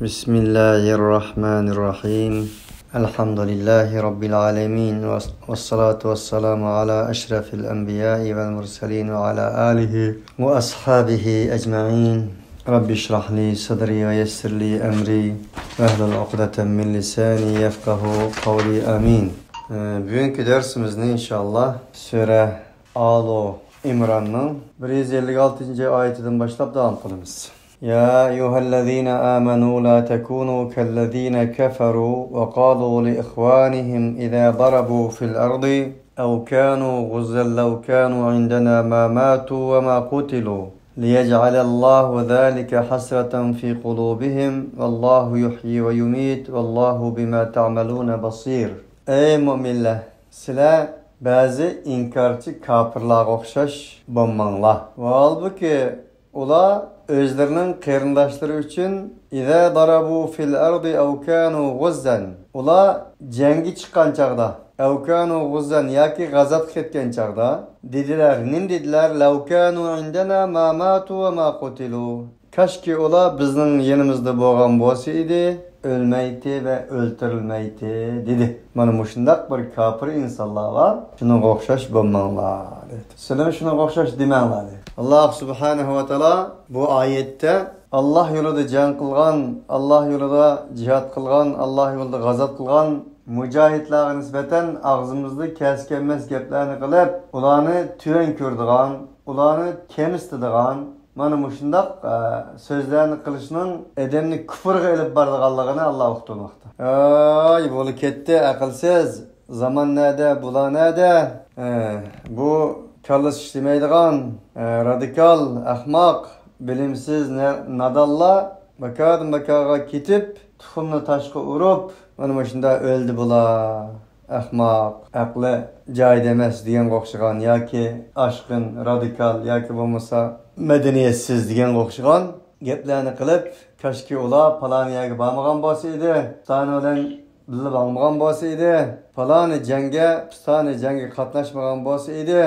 Bismillahirrahmanirrahim. Elhamdülillahi Rabbil alemin. Ve salatu ve selamu ala eşrefil enbiyai vel mursalin ve ala alihi ve ashabihi ecma'in. Rabbi şrahli sadri ve yessirli emri ve ehlul uqdeten min lisani yefkahu kavli amin. Bugünkü dersimizde inşallah Sure Alo İmran'ın 156. ayetinden başlayıp devam kılımız. يا أيها الذين آمنوا لا تكونوا كالذين كفروا وقالوا لإخوانهم إذا ضربوا في الأرض أو كانوا غزا لو كانوا عندنا ما ماتوا وما قتلوا ليجعل الله ذلك حسرة في قلوبهم والله يحيي ويميت والله بما تعملون بصير. Ey müminler, sizler bazı inkarcı kafirlarga okşaş bolmanglar. Ve halbuki ular özlerinin qeyrindaşları üçün İza darabu fil ardi ev kanu guzzan. Ular cengi çıkan çağda ev kanu guzzan yaki gazat ketken çağda dediler, nim dediler lev kanu indena ma matu ve ma qutilu. Kaşki ular bizning yanımızda bo'lgan bo'lsa edi, ölmeydi ve öldürülmeydi dedi. Mana mushundaq bir kafir insonlar var. Şuna o'xshash bo'lmanglar dedi. Sizlar shuna o'xshash demanglar dedi. Allah subhanahu wa ta'ala bu ayette Allah yolunda can kılgan, Allah yolunda cihat kılgan, Allah yolunda gazat kılgan mücahitlerine nispeten ağzımızda keskenmez geplerini kılıp, ularını tüven kördüğün, ularını kemistediğin, mana mushundaq sözlerini kılışının edemni küfürge elip bardığanlığını Allah uqturmakta. Ay bolu ketdi, akılsız, zaman nede, bula nede, bu kallis işlemeydiğen, radikal, ahmak, bilimsiz, nadalla, bakağa kitip, tuxumni taşqı urup, mana mushunda öldü bula. Ahmak, aklı joyida emas degan o'xshagan yoki ashqin, radikal yoki bo'lmasa medeniyetsiz degan o'xshagan gaplarni qilib, kashki ular falon yerga bormagan bo'lsa edi, Pistani bilan birga bormagan bo'lsa edi, faloni jangga qatnashmagan bo'lsa edi,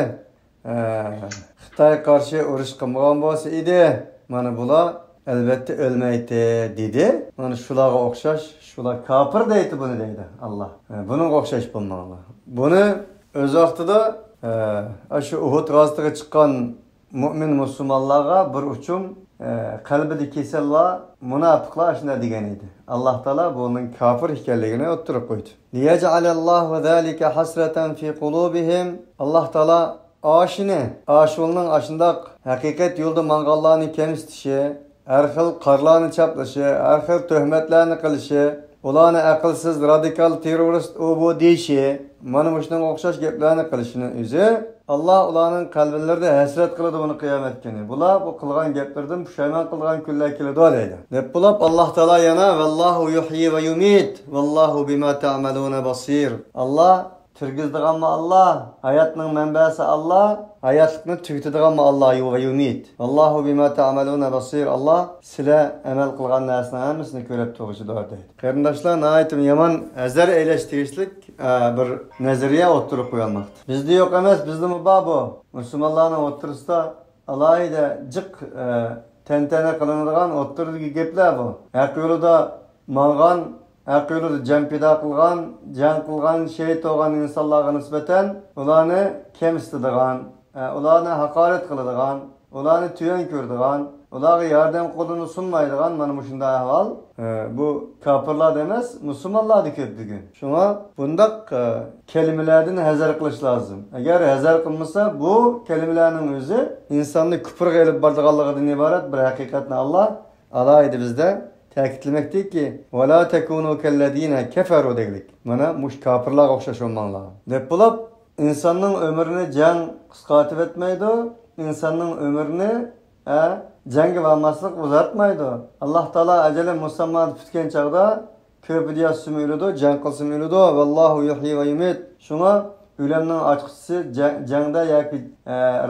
Xitoy qarshi urush qilmagan bo'lsa edi, mana bular elbette ölmeydi dedi. Mana shularga o'xshash, shular kafir deydi bunu deydi Allah. Bunun o'xshash bo'lmanglar. Buni o'z vaqtida shu Uhud g'azatiga chiqqan mu'min musulmonlarga bir uchum qalbida kesal va munofiqlar shuna degan edi. Alloh taolo bunun kafir ekanligini o'ttirib qo'ydi. Liyaj'alallahu zalika hasratan fi qulubihim. Alloh taolo aşının aşındaq haqiqat yo'lda manganlarni kemitishi, her xil qarlarni chaplashi, her xil töhmetlarni qilishi, ularni aqlsiz, radikal, terrorist bu deyishi, mana shunga o'xshash gaplarni qilishini o'zi Allah ularning qalblarida hasrat qiladi buni qiyomat kuni. Bular bu qilgan gaplardan pushaymon qilgan kunlar keladi deydi. Deb bulab Alloh taolo yana vallahu yuhyi ve yumit vallahu bima ta'maluna basir. Allah Türgüzdüğün Allah, hayatının menbası Allah, hayatlıkını tüketediğin Allah ve yumit. Allahu bima ta'maluna basir. Allah sile emel kılgan nesine hemesini körep toğuşu doğru deydi. Kardeşler, nahiyetim yaman ezer eleştirişlik bir nezeriye oturup koyulmaktır. Bizde yok emez, bizde mi babu? Müslümanların oturursa Allah'ı da cık tentene kılınırgan oturduğu gepler bu. Her yolu da malgan, Akıllı cempida kılgan, can kılgan, şehit olan insanlara nispeten ularını kemistediğin, ularını hakaret kılıdığın, ularını tüyen kördüğün, ularına yardım kolunu sunmaydığı mana mushunda ahval. Bu kafirlar demez, Müslümanlar da köp bugün. Şuna bundak kelimelerden hazır kılış lazım. Eğer hazır kılmasa bu kelimelerin özü insanlık küfür gelip bardığallığı ibaret bir hakikatini Allah alaydı bizde. Ta'kidlemekdir ki وَلَا تَكُونُوا كَالَّذ۪ينَ كَفَرُوا dedik. Mana muş kafirlar okşaş olmanlar. Dep bulap insanın ömrünü can kıskatıp etmeydi. İnsanın ömrünü cengi varmaslık uzatmaydı. Allah Teala acele musamman tutken çağda köpüdiye sümüylüdü, can kıl sümüylüdü. Vallahu yuhyi ve yumit. Şuna ülemnin açıkçısı canda yaki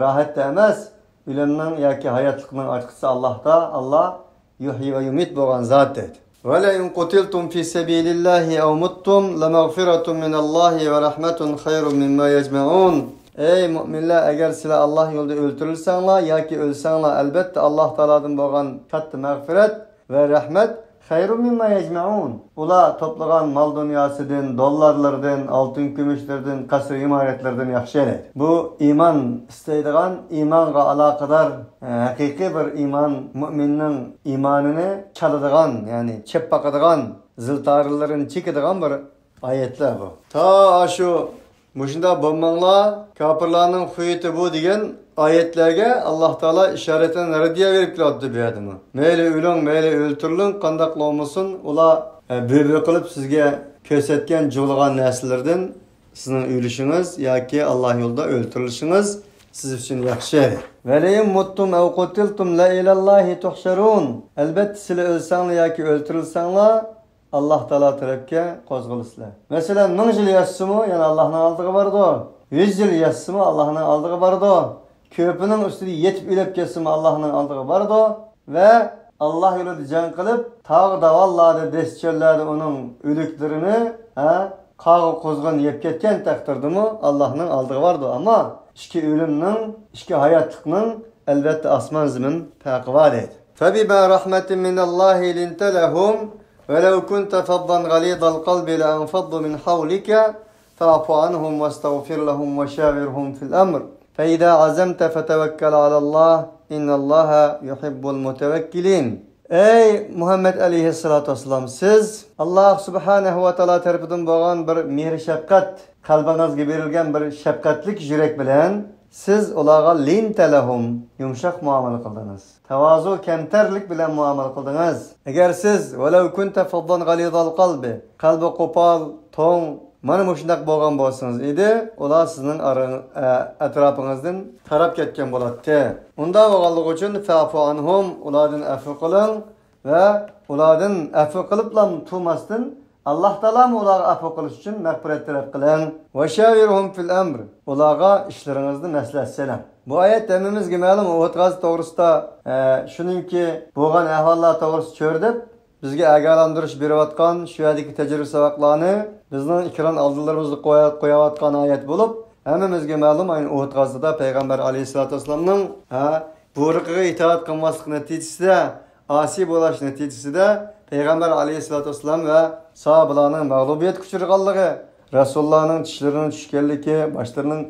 rahat demez. Ülemnin yaki hayatlıkının açıkçısı Allah'ta. Allah yuhyi ve yumit boğan zat dedi. وَلَاِنْ قُتِلْتُمْ فِي سَب۪يلِ اللّٰهِ اَوْ مُتْتُمْ لَمَغْفِرَةٌ مِنَ اللّٰهِ وَرَحْمَةٌ خَيْرٌ مِمَّا يَجْمَعُونَ. Ey müminler, eğer sizler Allah yolunda öldürülsenler ya ki ölsenler elbette Allah Teala'dan boğan kattı mağfiret ve rahmet hayrun mimma yecmaun. Ula toplagan mal dünyasıdan, dollarlardan, altın gümüşlerden, kasır imaretlerden yaxşı eləydi. Bu iman isteydigan, imanға alakadar hakiki bir iman, müminin imanını çalıdigan, yani çep bakadigan, zıltarıların çekidigan bir ayetler bu. Ta şu Muşunda bombanla kapırlarının huyeti bu degen ayetlerge Allah Teala işaretten radiye verip keladi bu adamı. Meyle ölün, meyle öldürülün, qandaq olmasın, ula böbür kılıp sizge kösetken jolgan nesillerden sizin ölüşünüz yoki Allah yolda öldürülüşünüz siz için yaxşı. Veleyim muttum ev qutiltum la ilallahi tuhşarun. Elbette siz ölsəңlər yoki öldürülsəңlər Allah Teala tarafke qozg'ilsizlar. Mesela 1000 yıl yaşsımı, yani Allah'ın aldığı vardı. 100 yıl yaşsımı, Allah'ın aldığı vardı. Köpünün üstüne yetip ülep kesimi Allah'ın aldığı vardı. Ve Allah yolu can kılıp, tağ davallarda, desçellerde onun ülüklerini, qağı qozgan yep ketken takdirdi mi Allah'ın aldığı vardı. Ama işki ölümün, işki hayatlıkның elbette asman zimin farkı var idi. فَبِمَا رَحْمَةٍ مِنَ اللّٰهِ لِنْتَ لَهُمْ وَلَوْ كُنْتَ فَضًّا غَلِيظَ الْقَلْبِ لَانفَضُّوا مِنْ حَوْلِكَ فَاعْفُ عَنْهُمْ وَاسْتَغْفِرْ لَهُمْ وَشَاوِرْهُمْ فِي الْأَمْرِ فَإِذَا عَزَمْتَ فَتَوَكَّلْ عَلَى اللّٰهِ إِنَّ اللّٰهَ يُحِبُّ الْمُتَوَكِّلِينَ. Ey Muhammed aleyhissalatu vesselam, siz Allah subhanahu ve taala tarafından boğan bir mehr şefkat kalbinizge berilgen bir şefkatlik yürek bilen siz olaga lintelehum yumşak muamele kıldınız. Tevazu kemterlik bilen muamele kıldınız. Eğer siz velev kunte faddan galidal kalbi, kalbi kopal, ton, mana muşundak boğan bolsanız idi, ola sizin etrafınızdan tarap ketken boladı. Onda boğallık için fa'fu anhum, uladın afu kılın ve uladın afu kılıpla tumasdın Allah Teala ularga afu qilish uchun mag'firat talab qiling. Va shavirhum fil amr. Ularga ishlaringizni maslahat so'rang. Bu oyat hammamizga ma'lum, Uhud g'azosi to'g'risida shuningki bo'lgan ahvollar to'g'risida cho'rdib bizga ogohlantirish berayotgan shu yerdagi tajriba saboqlarni bizning ikron oldinlarimizga qo'yayotgan oyat bo'lib, hammamizga ma'lum, ayni Uhud g'azosida payg'ambar alayhisolatu vasallamning buyruqiga itoat qilmaslik natijasida, asi bo'lish natijasida Peygamber aleyhissalatu vesselam ve sahabalarının mağlubiyet kuchirganligi, Rasulullah'ın tishlarinin tushganligi, başlarının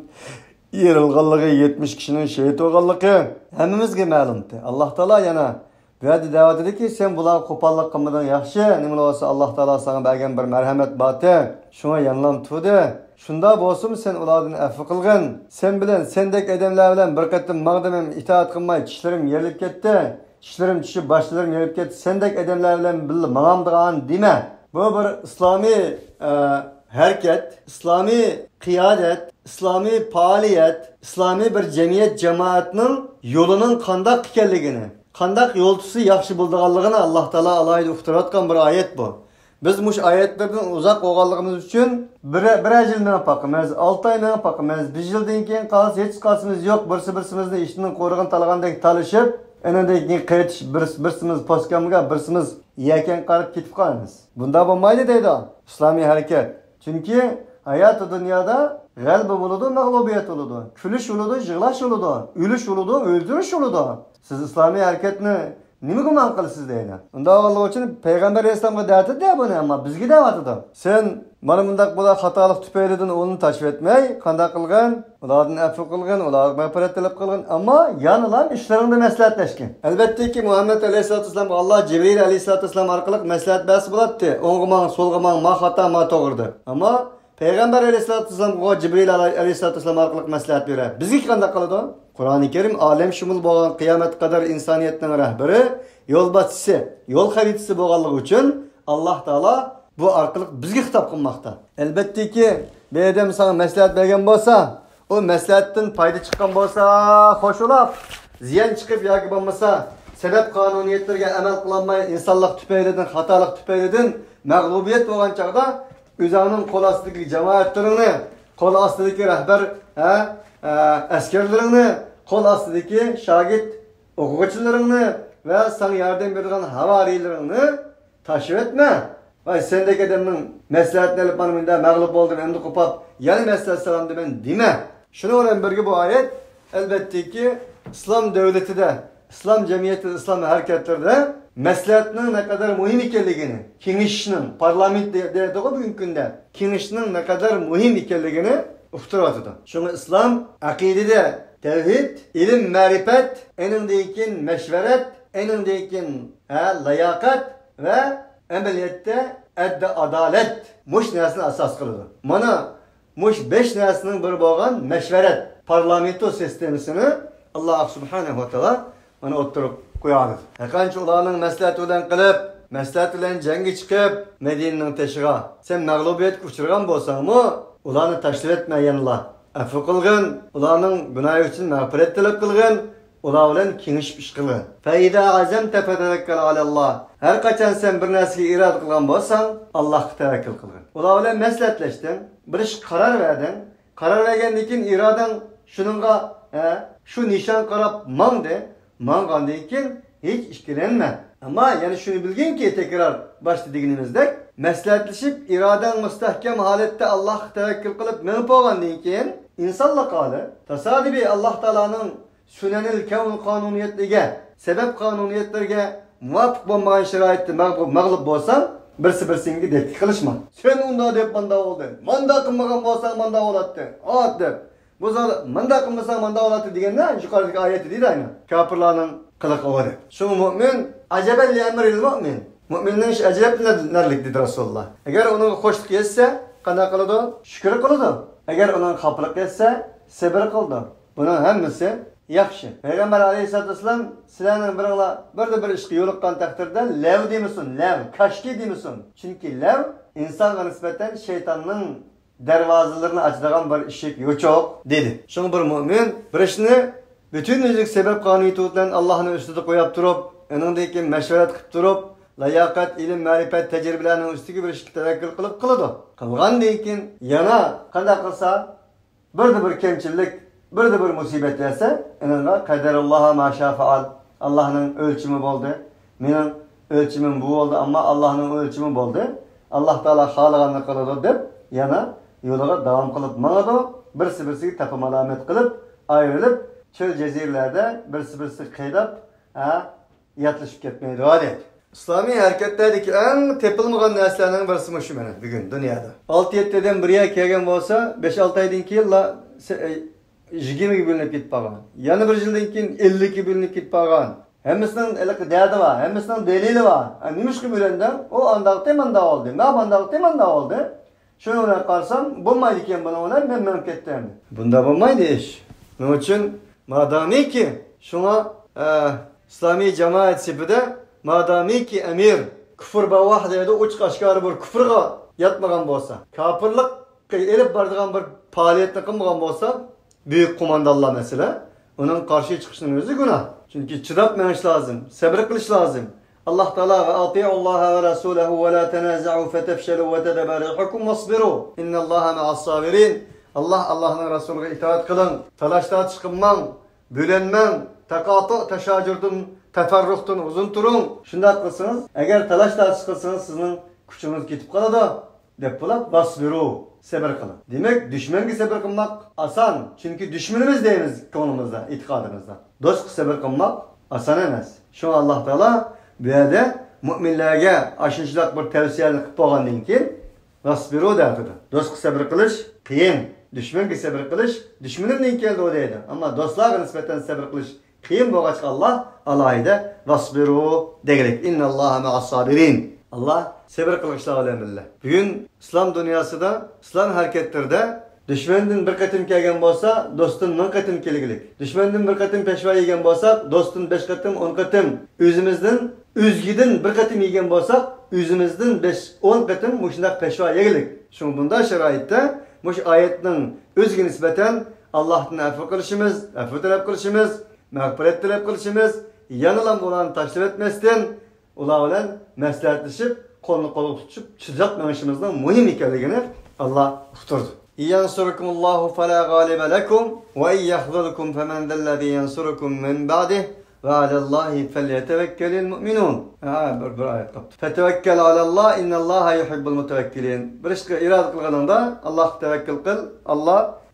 yerilganligi, 70 kishinin shahid bo'lganligi hammamizga ma'lumdi. Alloh taolo yana bu yerda da'vat ediki, sen bularga qo'pollik qilmadan yaxshi, nima bo'lsa Alloh taolo sana bergan bir marhamat boti, shunga yanlam tudi. Shunda bo'lsin sen ulardan afv qilgin. Sen bilan sendek odamlar bilan bir qatim maqdamim itoat qilmay tishlarim yerilib ketdi. Tishlarim tushib, boshlarim yerib ketdi. Sendek odamlar bilan birga mang'amdigan dema. Bu bir islomiy hareket, islomiy qiyodat, islomiy faoliyat, islomiy bir jamiyat jamoatning yo'lining qandoq ekanligini, qandoq yo'l tutsa yaxshi bo'lganligini Alloh taolo alohida uqtirayotgan bir oyat bu. Biz mush oyatlardan uzoq bo'lganligimiz uchun bir yil menib boqamiz, 6 oy menib boqamiz, 1 yildan keyin qolsa hech qasimiz yo'q, birimizni ishning qo'rg'in talagandek talishib enendeki qaytish birsimiz poskamga birsimiz yakan qarab ketib qolamiz. Bunda bo'lmaydi deydi islomiy harakat. Chunki hayot dunyoda g'alaba bo'ladi, mag'lubiyat bo'ladi, kulish bo'ladi, yig'lash bo'ladi, o'lish bo'ladi, o'ldirish bo'ladi. Siz islomiy harakatni nima gumon qilasiz deydi. Unda Alloh uchun payg'ambar alayhisolamga da'vat etdi buni, ammo bizga da'vat etdi. Sen mana bundaq bo'lar xatolik tufaylidan o'zini tashib etmay, qanday qilgan? Ulardan afv qilgan, ularga mag'firat talab qilgan, ammo yanilar ishlaringda maslahatlashgan. Albattaki Muhammad alayhisolatu vasallam Alloh Jibril alayhisolatu vasallam orqali maslahat bersa bo'ladi. O'ng'imang, so'lg'imang, ma xato, ma to'g'ri. Ammo payg'ambar alayhisolatu vasallamga Jibril alayhisolatu vasallam orqali maslahat beradi. Bizga qanday qiladi? Qur'oni Karim alem shumul bo'lgan qiyomat qadar insoniyatning rahbari, yo'lboshchisi, yo'l xaritasi bo'lganligi uchun Alloh taolo bu orqali bizga xitob qilmoqda. Albattaki, bu odam sana maslahat bergan bo'lsa, o maslahatdan foyda chiqqan bo'lsa, xo'shulab, ziyon chiqib yoki bo'lmasa, sabab qonuniyatlarga amal qilolmay, insonlik tufaylidan, xatolik tufaylidan mag'lubiyat bo'lgan chaqda o'zining qo'l ostidagi jamoatlarini, qo'l ostidagi rahbar, askarlarini, qo'l ostidagi shogird o'quvchilarini va sana yordam bergan havoriylarini tashib etma. Vay sendeki adamın məsləhətini elib bana bunda məğlub oldum, endi qopab, yani məsləhət salam demən demə. Şunu olan birgə bu ayet, elbette ki, İslam devleti de İslam cemiyeti, İslam hareketlerinde məsləhətinin ne kadar mühim ekanligini, kengişinin, parlament deyildi bugünkü günde, kengişinin ne kadar mühim ekanligini uqtiratıdı. Şunu İslam akidede tevhid, ilim, marifet, enindeyken meşveret, enindeyken layakat ve ameliyette adalet muş nersini asas kıldı. Mana muş 5 nersinin bir boğan meşveret, parlamento sistemisini Allah subhanahu wa ta'ala mana oturup koyadı. Qancha ularning maslahat bilan qilib, maslahat bilan jangga chiqib, Madinaning tashiga sen mag'lubiyatga uchragan bo'lsangmi, ularni tashlab etmaganlar. Afv qilgin, ularning gunohi uchun mag'firat tilab qilgin, ular bilan kengashib ish qilgin. Fa idza azamta fatavakkal alalloh. Har qachon sen bir narsaga iroda qilgan bo'lsang, Allohga tavakkul qilgin. Ular bilan maslahatlashdim, bir ish qaror verding. Qaror vergandan keyin irodang shuningga şu nişan qarab mangdi. Mangandan keyin hiç ishkilanma. Ama yani şunu bilgin ki tekrar başta deganimizdek, maslahatlashib iradan mustahkam holatda Allohga tavakkul qilib minib bo'lgandan keyin insonlar qoli tasodifiy Alloh taolaning sunanil kavn qonuniyatlariga, sabab qonuniyatlarga muvofiq bo'lmagan sharoitda mag'lub bo'lsam, birsi-birsinga dekki qilishma. Sen unda deb manda bo'lding. Manda qilmagan bo'lsang manda bo'latdi. Ot deb. Bu zor manda qilmasang manda bo'latdi deganda yuqoridagi oyati deydi aynan. Kofirlarning qiliq o'g'ri. Shu mu'min ajabal li amril mu'min. Mu'minning ish ajab narlik dedi Rasululloh. Agar uning xo'shlik yetsa, qanday qiladi? Shukr qiladi. Agar uning xaflik yetsa, sabr qildi. Buning hammasi yaxshi. Payg'ambar alayhisolatu vasallam sizlarning biringlar bir ishga yo'liqqan taqdirda lav demisin, lav, kashki demisin. Chunki lav insonga nisbatan shaytonning darvozalarini ochadigan bir eshik yo'choq dedi. Shunga bir mu'min bir ishni bütün özlük sebep kanuniyeti bilan Allah'ın üstüde qo'yib turib, uningdan keyin mashvarat qilib turib, layoqat, ilm, ma'rifat, tajribalarning ustiga bir ishga tavakkul qilib qiladi. Qilgandan keyin yana qanday qilsa, bir kemchilik, bir musibat yasa, uningga qadarulloha ma sha faal. Allohning o'lchimi bo'ldi. Mening o'lchimim bu bo'ldi, ammo Allohning o'lchimi bo'ldi. Alloh taolo xohlaganini qiladi deb yana yo'liga davom qilib mangadi. Birsi-birsiga tapam alamat qilib, ayrilib çöl cezirlerde birisi kıydap yatlışıp ketmeydi adet. İslami hareketlerdeki en tepilmeyen neslerden birisi mi şu mene bugün dünyada. 6-7'den biriye kelgen olsa 5-6 aydan keyin 20 gibi bilinip gitip bağlan. Yani bir yıldan keyin 50 gibi bilinip gitip bağlan. Hemisinden derdi var, hemisinden delili var. Nimiş gibi bilenden o anda temanda oldu. Ne anda temanda oldu. Şunu ona kalsam bulmaydı ki bana ona memleketten. Bunda bulmaydı iş. Onun için madami ki şuna İslami cemaat sipide madami ki emir küfür bavah deydi uç kaşkarı bir küfürga yatmagan bolsa, kafirlik elip bardigan bir faaliyetni qilmagan bolsa, büyük kumandanlar mesela, onun karşı çıkışının özü günah. Çünkü çırap meniş lazım, sabır kılış lazım. Allah Teala ve ati'ullaha ve rasulahu ve la tenaza'u fetefşelu ve tedebarihukum vasbiru. İnnallaha ma'as sabirin. Allah'ın Resulüne itaat kılın, talaşta çıkınman, bölenmen, takatı, teşacürdün, teferruhtun, uzun turun. Şundak kılsınız, eğer talaşta çıkılsınız sizin küçünüz gitip kaladı. Depolap vasbiru, sabır kılın. Demek düşmanki sabır kılmak asan. Çünkü düşmanımız deyimiz konumuzda, itikadımızda. Dost sabır kılmak asan emez. Şu Allah Teala bu yerde müminlerge aşınçılık bir tavsiyeni kıp boğandan keyin vasbiru derdi. Dost sabır kılış kıyın. Düşman ki sabır kılış, düşmanın ne geldi o deydi. Ama dostlar nispeten sabır kılış kıyım boğaç Allah alayda vasbiru degerek. İnnallaha ma'as sabirin. Allah sabır kılışla alemillah. Bugün İslam dünyasında, İslam hareketlerde düşmanın bir katım kelgen bolsa, dostun 10 katım kelgilik. Düşmanın bir katım peşva yegen bolsa, dostun 5 katım 10 katım. Özümüzden, özgidin bir katım yegen bolsa, özümüzden 5-10 katım muşundak peşva yegilik. Şunu bunda şeraitte muş ayetinin özgü nispeten Allah'tan affı kılışımız, affı talep kılışımız, mağfiret talep kılışımız, yanılan olan taşrif etmezden, ula olan meslahatlaşıp, kolunu kolu tutup, çizatmamışımızdan mühim hikayeligini Allah tuturdu. İyansurukumullahu fela galibe lekum ve iyyahzulukum femen zellezî yansurukum min ba'dih ve alallahi felyetevekkelil mu'minun. Bir ayet kaptı. Fetevekkel alallah innallaha yuhibbul mutevekkilin. Bir işe irade kılganında Allah tevekkül kıl.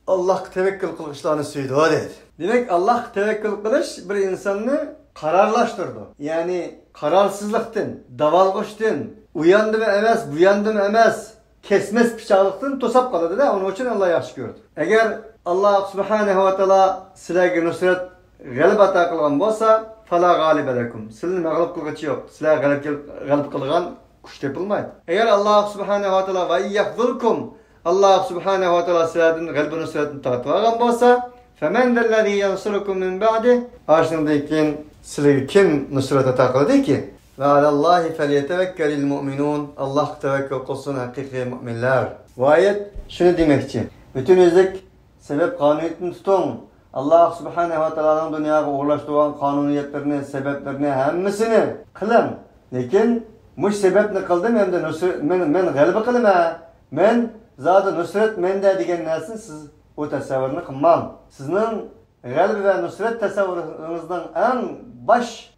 Allah tevekkül kılışlarını söyledi. Demek Allah tevekkül kılış bir insanı kararlaştırdı. Yani kararsızlıktan, davalgıştan, uyandı mı emes, buyandı mı emes, kesmez bıçaklıktan tosap kaladı da onun için Allah yaxşı gördü. Eğer Allah subhanahu ve taala sizlerge nusret galip ata kılgan bolsa fala galibe lekum. Sizin mağlup kılgıcı yok. Sizler galip kılgan kuş tepilmaydı. Eğer Allah subhanahu ve taala ve yakzulkum Allah subhanahu ve taala sizlerden galip nusretini tartmagan bolsa femen dellezî yansurukum min ba'di aşındayken sizlerge kim nusret ata kıldı ki? Ve alallahi felyetevekkelil mu'minun. Allah tevekkül kılsın hakiki müminler. Bu ayet şunu demekçi. Bütün özlük sebep kanuniyetini tutun. Allah subhanahu ve ta'ala'nın dünyaya uğurlaştırılan kanuniyetlerini, sebeplerini, hemmisini kılın. Lekin muş sebepni kıldım hem de men galibi kılma. Men zaten nusret mende degen nersin siz o tasavvurunu kılmam. Sizin galibi ve nusret tasavvurunuzdan en baş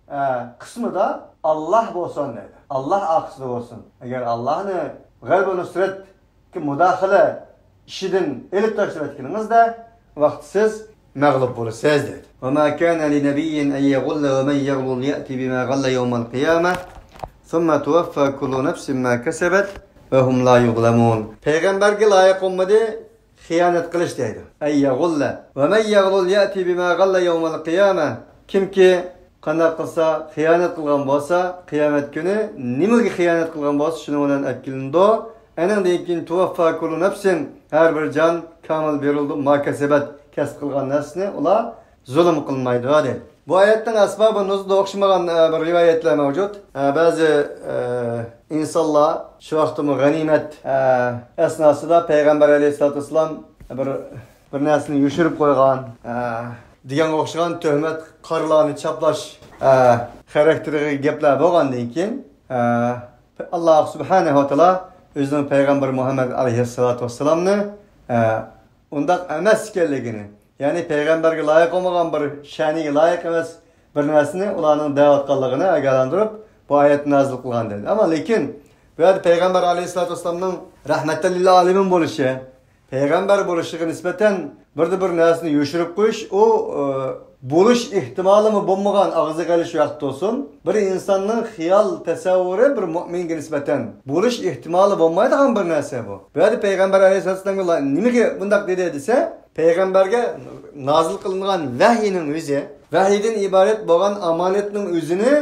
kısmı da Allah bolsun dedi. Allah aksılı olsun. Eğer Allah'ın galibi nusret ki müdahale işidin elip taşıratkiniz de vaktsiz mağlup bulursunuz dedi. وَمَا كَانَ لِنَبِيٍّ اَنْ يَغُلَّ وَمَنْ يَغْلُلْ يَأْتِ بِمَا غَلَّ يَوْمَ الْقِيَامَةِ ثُمَّ تُوَفَّى كُلُّ نَفْسٍ مَا كَسَبَتْ وَهُمْ لَا يُظْلَمُونَ Peygamberge layık olmadı, hıyanet kılıç dedi. اَنْ يَغُلَّ وَمَنْ يَغْلُلْ يَأْتِ بِمَا غَلَّ يَوْمَ الْقِيَامَةِ Kim ki qanday qilsa, hıyanet kılgan bolsa, kıyamet günü nimege hıyanet kılgan bolsa, şunu bilan etkilindi. Enenden keyin tuvaffa kullu nefsin her bir can kamil berildi, ma kasebet kasb kılgan nefsini ular zulm kılmaydı dedi. Bu ayetten asbabı nuzulda okşamagan bir rivayetler mevcut. Bazı insanlar şu vaxtımı ganimet esnasında Peygamber aleyhissalatu vesselam bir nersini yushirib koygan, degan o'xshagan töhmet, qarlarni chaplash xarakteriga gaplar bo'lgandan keyin Alloh subhanahu va taolo o'zining payg'ambar Muhammad alayhissalatu vassalamni undaq emas ekanligini, ya'ni payg'ambarga loyiq bo'lmagan bir sha'niga loyiq emas bir narsani ularning da'vatqanligini agalantirib bu oyatni nozil qilgan dedi. Ammo lekin bu yerda payg'ambar alayhissalatu vassalamning rahmatan lil alamin bo'lishi, payg'ambar bo'lishiga nisbatan bir narsani yoshirib qo'yish, o bo'lish ehtimoli bo'lmagan og'ziga kelish vaqt olsun. Bir insonning xiyol tasavvuri bir mo'minga nisbatan bo'lish ehtimoli bo'lmaydigan bir narsa bu. Bu yerda payg'ambar alayhissalom nimaga bundoq dedi desa, payg'ambarga nozil qilingan vahiyning o'zi, vahiydan iborat bo'lgan amonatning o'zini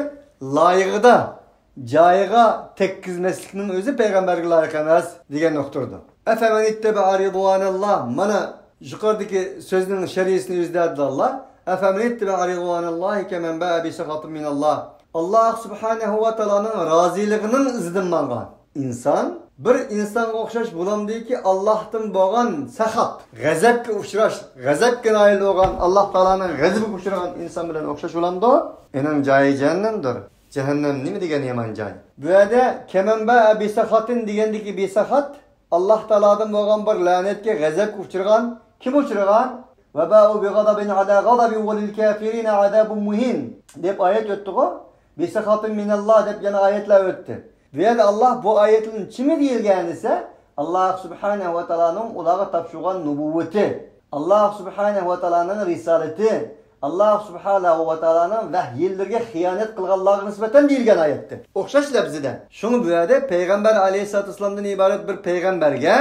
loyig'ida joyiga tekkizmaslikning o'zi payg'ambarga loyiq emas degan nuqtadir. Efemen itteba ridvanallah. Mana yuqoridagi so'zning sharhisini o'zladi Allah. Efemen itteba ridvanallahi kemen ba'a bi sakhatin minallah. Allah subhanahu va taoloning roziligining izidan mangan inson bir insonga o'xshash bo'lamdiki, Allohdan bo'lgan saxat, g'azabga uchrash, g'azabga noil bo'lgan, Alloh taoloning g'azabiga uchragan inson bilan o'xshash bo'lamdi. Ening joyi jahannamdir. Jahannam nima degan yomon joy. Bu yerda kemen ba'a bi sakhatin degandiki bi saxat Allah Teala'dan bo'lgan bir la'natga, g'azabga uchragan, kim uchragan? Va ba'u bi ghadabin ala ghadabi va lil kafirin azabun muhin deb oyat o'tdi-ku. Bi sakhatin minallah deb yana oyatlar o'tdi. Bu yerda Allah bu oyatning kimi deyilgan esa, Allah subhanahu va taoloning ularga topshirgan nubuvvati, Allah subhanahu va taoloning risolati, Allah subhanahu va taoloning vahyillarga xiyonat qilganlarga nisbatan deyilgan oyatdir. O'xshash lafzida. Shuni bu yerda payg'ambar alayhissalatu vassalamdan iborat bir payg'ambarga,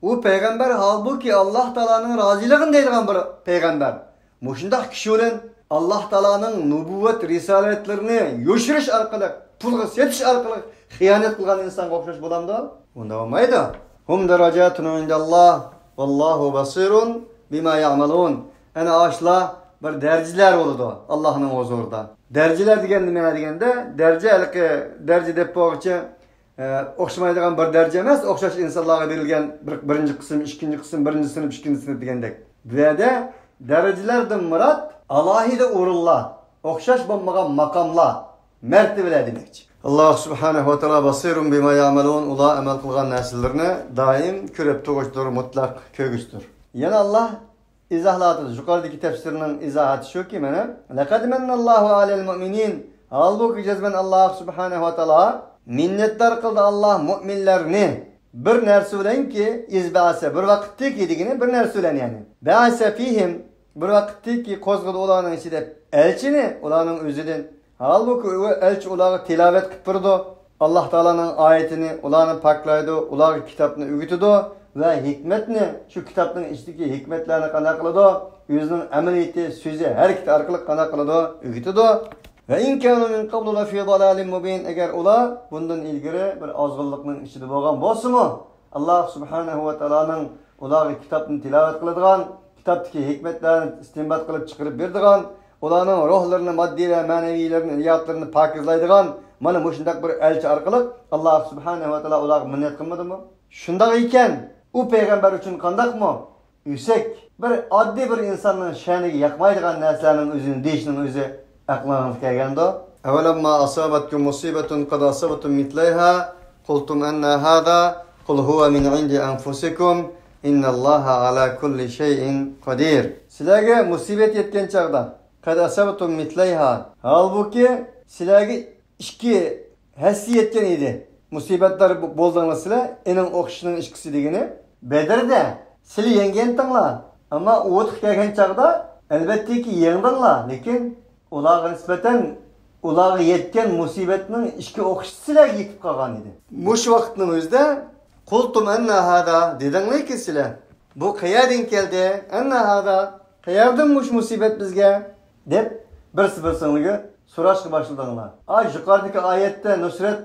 u payg'ambar halbuki Allah taoloning roziligini deydigan bir payg'ambar. Mushundaq kishi bilan Allah taoloning nubuvvat risolatlarini yoshirish orqali, pulga setish orqali xiyonat qilgan insonga o'xshash bo'lamdi? Unda bo'lmaydi. Hum darajatun indalloh vallohu basirun bima ya'malun. Ana ashla bir dərəcələr oldu Allah'ın huzurunda. Dərəcələr degan nima deganda, dərəcə deb qo'yguchi o'xshamaydigan bir dərəcə emas, o'xshash insonlarga berilgan birinchi qism, ikkinchi qism, birinchi sinf, ikkinchi sinf degandek. Bu yerda dərəcələrdən murod alohida o'rinlar, o'xshash bo'lmagan maqomlar, martabalar demakchi. Alloh subhanahu va taolo basirun bima ya'malun, ular amal qilgan narsalarni doim ko'rib turishdir, mutlaq ko'rgishdir. Yana Allah izohladı. Yuqoridagi tafsirning izohati shuki, mana laqad manallohu alal mu'minin. Halbuki jazman Alloh subhanahu va taolo minnatdor qildi Allah mu'minlarni bir narsa bilanki izbasa bir vaqtdagi dedigini bir narsa bilan, ya'ni ba'sa fihim bir vaqtdagi qo'zg'adi ularning ichida elchini ularning o'zidan Halbuki o elçi ularga tilavet qilib turdi. Alloh taolaning oyatini ularni paklaydi, ularga kitobni o'rgatadi va hikmatni, shu kitobning ichidagi hikmatlarni qanday qiladi, o'zining amaliyati, so'zi, harakati orqali qanday qiladi, o'rgatadi. Va in kanu min qablu la fi dalalin mubin, agar ular bundan ilgari bir ozg'inlikning ichida bo'lgan bo'lsa-mu, Alloh subhanahu va taolaning ularga kitobni tilovat qiladigan, kitobdagi hikmatlarni istinbat qilib chiqarib beradigan, ularning ruhlarini, moddiy va ma'naviylarini, niyatlarini pokizlaydigan mana bu shunday bir elchi orqali Alloh subhanahu va taolo ularga minnat qilmadimi? Shunday ekan, u payg'ambar uchun qandaqmi? Yusek bir oddiy bir insonning sha'niga yoqmaydigan narsalarning o'zini deyishning o'zi aqlingizga kelganda, avalamma asabatkum musibatun qad asabatum mitlayha qultum anna hada qul huwa min indi anfusikum innalloha ala kulli shay'in qodir. Sizlarga musibat yetgan chaqda qad asabatum mitlayha, halbuki sizlarga ikki hassi yetgan edi. Musibatlar bo'ldinglar sizlar, ening o'qishining ikkisi degani Bedirda sizlar yengandinglar. Ammo o'tib kelgan chaqda albattaki yengdinglar, lekin ularga nisbatan ularga yetgan musibatning ikki o'qishi sizlarga yetib qolgan edi. Mush vaqtning o'zida qultum anna hada dedinglar-ki sizlar. Bu qayerdan keldi? Anna hada qayerdan mush musibat bizga deb birsi-birsiga so'rashga boshladinglar. Yuqoridagi oyatda nusrat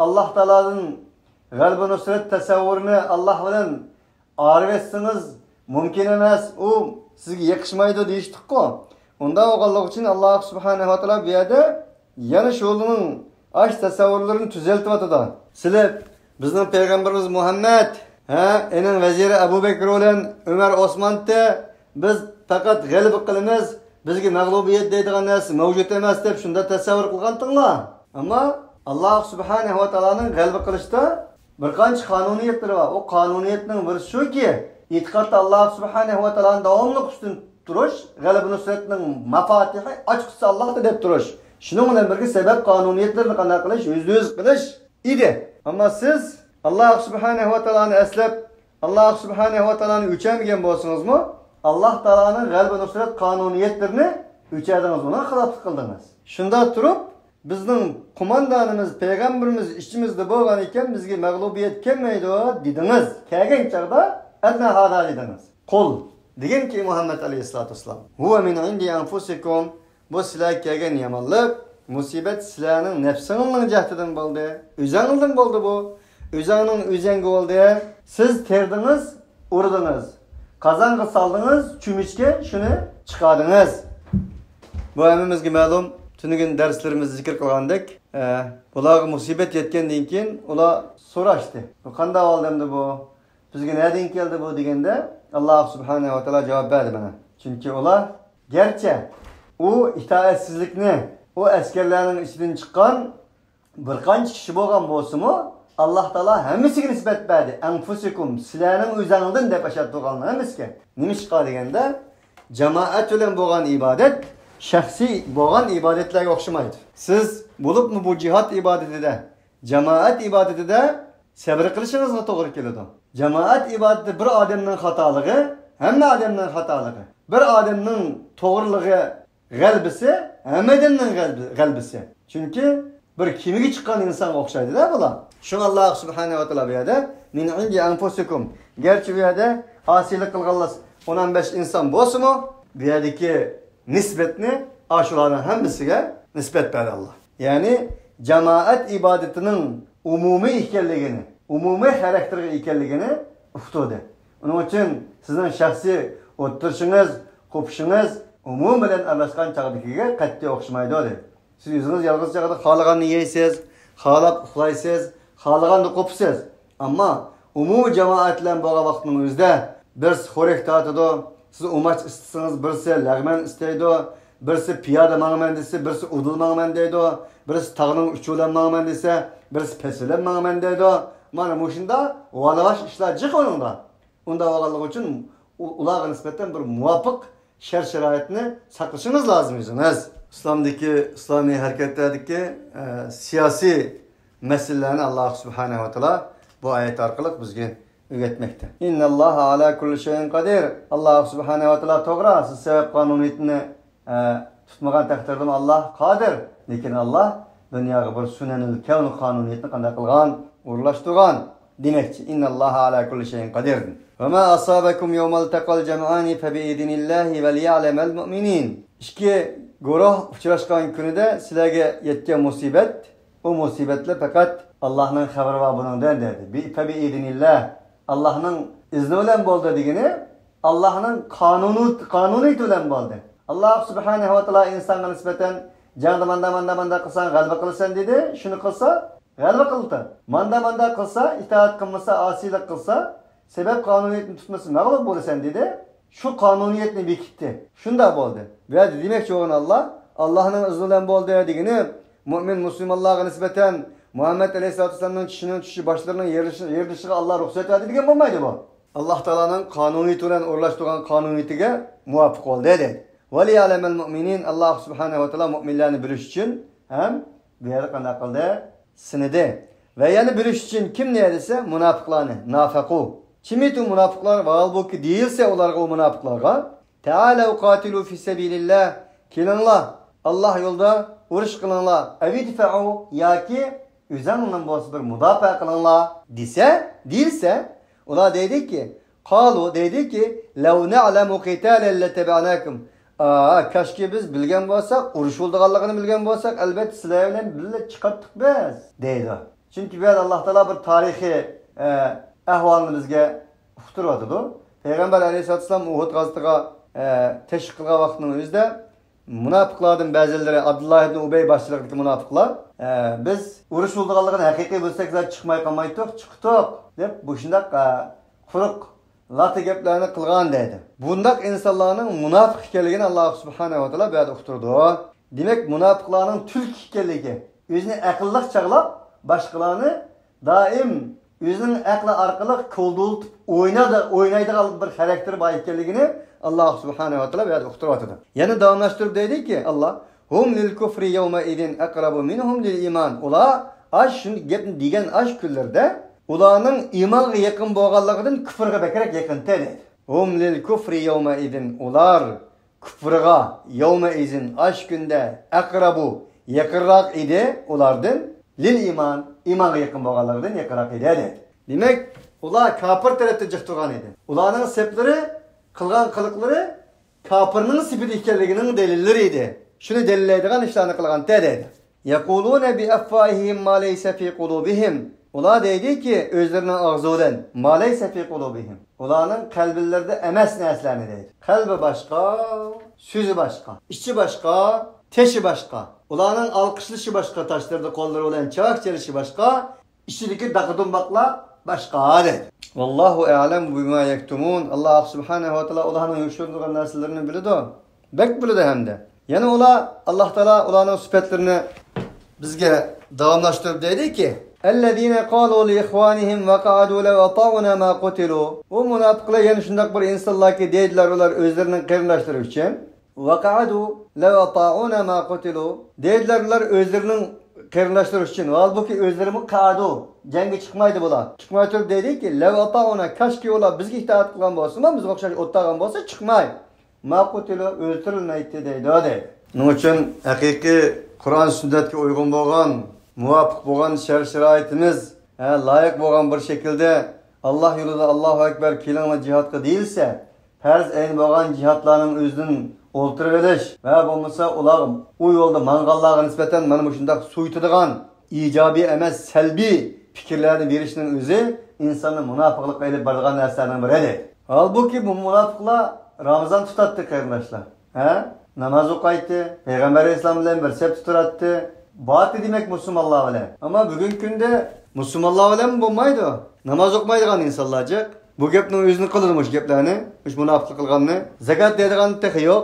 Alloh taolaning g'alaba nusrat tasavvurini Alloh bilan arvesiniz mumkin emas, u sizga yakışmaydi deyishdi-ku. Unda o'g'allik uchun Alloh subhanahu va taolo bu yerda yana shuning ash tasavvurlarini tuzaltib atadi. Sizlar bizning payg'ambarimiz Muhammad, ening vaziri Abu Bakr bilan Umar Osmonda biz faqat g'alaba qilamiz, bizga mag'lubiyat deydigan narsa mavjud emas deb shunda tasavvur qilgandinglar. Ammo Alloh subhanahu va taoloning g'alaba qilishda bir qancha qonuniyatlari bor. O qonuniyatning biri shuki, e'tiqodda Alloh subhanahu va taoloning davomli ustun turish, g'alaba nusratning mafatihi ochiqchisi Allohda deb turish. Shuning bilan birga sabab qonuniyatlarni qanday qilish, o'z qilish edi. Ammo siz Alloh subhanahu va taoloni aslab, Alloh subhanahu va taoloni o'chamagan bo'lsangizmi, Alloh taolaning g'alaba nusrat qonuniyatlarini o'chadingiz, uni xiloflik qildingiz. Shunda turib bizning qo'mondonimiz, payg'ambarimiz ichimizda bo'lgan ekan, bizga mag'lubiyat kelmaydi dedingiz. Kelgan chaqda adna hada dedingiz. Qul deganki Muhammad alayhisolatu vasallam, huwa min indi anfusikum, bu sizlar kelgan yomonlik, musibat sizlarning nafsingizning jahdidan bo'ldi. O'zingizdan bo'ldi bu. O'zingning o'zingga bo'ldi. Siz terdingiz, urdingiz. Qazonga soldingiz, chumichga shuni chiqardingiz. Bu hammamizga ma'lum. Tunigun darslarimizni zikr qilgandik. Ularga musibat yetgandan keyin ular so'rashdi. Bu qanday oldimdi bu? Bizga nereden keldi bu deganda Alloh subhanahu va taolo javob berdi mana. Chunki ular garchi u itoatsizlikni, u askarlarning ichidan chiqqan bir qancha kishi bo'lgan bo'lsa-mu, Alloh taolo hammasiga nisbat berdi. Anfusikum, sizlarning o'zingizdan deb ashad bo'lgan hammasiga. Nima ish qilganda jamoat bilan bo'lgan ibodat shaxsiy bo'lgan ibodatlarga o'xshamaydi. Siz bo'libmi bu jihad ibodatida, jamoat ibodatida sabr qilishingizga to'g'ri keladi. Jamoat ibadeti bir odamning xatoligi, hamma odamning xatoligi. Bir odamning to'g'riligi g'albisi, hammaning g'albisi. Chunki bir kimiga chiqqan insonga o'xshaydi-da bular. Shuni Alloh subhanahu va taolo bu yerda min indi anfusikum. Garchi bu yerda hosillik qilganlar 15 inson bo'lsa-mu, bu yerdagi nisbatni ashularning hammasiga nisbat berdi Alloh. Ya'ni jamoat ibadetining umumiy ekanligini, umumiy xarakterga ekanligini uqtirdi. Uning uchun sizning shaxsiy o'tirishingiz, qo'pishingiz umum bilan aralashgan chaqdikiga qat'iy o'xshamaydi dedi. Siz o'zingiz yolg'iz chaqda xohlaganni yeysiz, xohlab uxlaysiz, xohlaganni qo'psiz. Ammo umumiy jamoat bilan bo'lgan vaqtning o'zida birsi xo'rak tortadi, siz umoch istasangiz birsi lag'man istaydi, birsi piyoda mangman desa, birsi udul mangman deydi, birsi tog'ning uchi bilan mangman desa, birsi pes bilan mangman deydi. Mana bu shunda valavash ishlar jiq o'rinda. Unda bo'lganligi uchun ularga nisbatan bir muvofiq shart-sharoitni saqlashingiz lozim o'zingiz. İslamdagi islomiy harakatlardagi siyosiy masalalarni Alloh subhanahu va taolo bu oyat orqali bizga o'rgatmoqda. Innalloha ala kulli shay'in qodir. Alloh subhanahu va taolo to'g'ri, siz sabab qonuniyatni tutmagan taqdirda Alloh qodir. Lekin Allah dunyoga bir sunanul kavn qonuniyatni qanday qilgan, o'rlashtirgan demakchi. Innalloha ala kulli shay'in qodir. Va ma asabakum yawmal taqal jam'ani fa bi idnillahi va liya'lamal mu'minin. İki guruh uchrashgan kunida sizlarga yetgan musibat, o musibatlar faqat Allohning xabari va buningdan dedi. Fa bi idnillah. Allohning izni bilan bo'ldi degani, Allohning qonuniyati bilan bo'ldi. Allah subhanahu wa ta'ala insonga nisbatan jangda manda qilsan g'alaba qilasan dedi. Shuni qilsa g'alaba qildi. Manda qilsa, itoat qilmasa, osiylik qilsa, sebab qonuniyatni tutmasa mag'lub bo'lasan dedi. Shu qonuniyatni bekitdi. Shunda bo'ldi. Va demakchi o'g'in Allohning izni bilan bo'ldi degani, mu'min musulmonlarga nisbatan Muhammed Aleyhisselatü Vesselam'ın kişinin kişi başlarının yerleşiği Allah ruhsat verdi diye olmaydı bu. Allah Teala'nın kanuniyeti ile uğraştıran kanuniyetine muvafık oldu dedi. وَلِيَعْلَمَ الْمُؤْمِنِينَ Allah Subhanahu ve Teala müminlerini biliş için hem bir yerde kanakıldı sınıdı. Ve yani biliş için kim ne edilse münafıklarını, nafakû. Kimi münafıklar ve halbuki değilse onlara o münafıklara Teala uqatilu fi sebilillah kilinla Allah yolda uğraş kılınla evidfe'u ya ki üzerinin bozu bir müdafaa kılınla değilse ola dedi ki kalu dedi ki lev ne'lemu qitalen letebe'anakum kaşki biz bilgen bolsak uruş olduğanlığını bilgen bolsak elbette sizlerle birlikte çıkarttık biz deydi. Çünkü biz Allah Teala bir tarihi ahvalını bizge uqtiryotidu. Peygamber Aleyhisselatü Vesselam Uhud gazetiga teşvik qilgan vaqtning o'zida münafıklardan bazıları Abdullah ibn Ubey başçılıqdaki münafıklar biz uruş olduğanlığını haqiqiy bilsek zat çıkmay qalmaydik, çıktık deb bu şundaq quruq latı gaplarni qilgan dedi. Bundaq insonlarning munofiq ekanligini Alloh subhanahu va taolo bu yerda uqtirdi. Demak, munofiqlarning tulk ekanligi, o'zini aqlliq chaqlab, boshqalarni doim o'zining aqli orqali qo'ldultib o'ynaydigan bir xarakter bor ekanligini Allah subhanahu wa ta'ala bu yerda uqtiryapti. Yana davomlashtirib deydi-ki Allah hum lil kufri yawma idin aqrabu minhum lil iman. Ular shuni gapni degan kunlarda ularning iymonga yaqin bo'lganligidan kufrga bakrak yaqin dedi. Hum lil kufri yawma idin ular kufrga yawma izin kunda aqrabu yaqinroq edi ulardan lil iman imonga yaqin bo'lganligidan yaqinroq edi dedi. Demak, ular kafir tarafda jiq turgan edi. Ularning seplari qilgan qiliqlari kafirning sifati ekanligining dalillari edi. Shuni dalillaydigan ishlarni qilgan dedi. Yaquluna bi afwahihim ma laysa fi qulubihim. Ular deydi-ki, özlerining og'zidan ma laysa fi qulubihim. Ularning qalblarida emas narsalarni deydi. Qalbi boshqa, so'zi boshqa, ichi boshqa, teshi boshqa. Ularning alqishlashi boshqa, tashlarda qo'llari bilan chavoq chelishi boshqa, ichidagi daqidunbaqlar boshqa dedi. Vallahu a'lam bima yaktumun. Allah subhanahu wa ta'ala ularning yoshirgan narsalarini biladi. Bak biladi hamda. Yana ular Allah Taala ularning sifatlarini bizga davomlashtirib deydi-ki, "Ellezine qalu li ihwanihim ve qa'adu law ata'una ma qutilu." O munofiqlar yana shunday bir insonlarga deydilar ular o'zlarining qarindoshlari uchun. "Ve qa'adu law ata'una ma qutilu." Deydilar ular o'zlarining qarindoshlari uchun. Halbuki o'zlarimi qa'adu jangga chiqmaydi bular. Chiqmay turib deydi-ki, "Law ata'una kashki ular bizga itoat qilgan bo'lsa, bizga o'xshash o'ttagan bo'lsa chiqmay. Ma qutilu o'ltirilmaydi" deydi. Bunun uchun haqiqiy Qur'on sunnatga uyg'un bo'lgan, muvofiq bo'lgan sharoitimiz, loyiq bo'lgan bir shaklda Allah yo'lida Allohu akbar kelinglar jihadga deyilsa, farz ayn bo'lgan jihadlarning o'zidan o'ltirib olish va bo'lmasa ular u yo'lda manganlarga nisbatan mana bu shunday so'yitadigan ijobiy emas salbiy fikrlarni berishning o'zi insonni munofiqlikqa olib boradigan narsalardan biridir. Halbuki bu munofiqlar Ramazon tutatdi qarindoshlar. Namaz o'qiydi, Payg'ambar islom bilan bir sep tuturadi. Batı demek Müslümanlar bilan. Ama bugün günde Müslümanlar bilan bo'lmaydi. Namaz o'qimaydigan insonlarca bu gapning o'zini qildirmoq gaplarni, ush munofiqlik qilganni, zakat deydigan texi yo'q,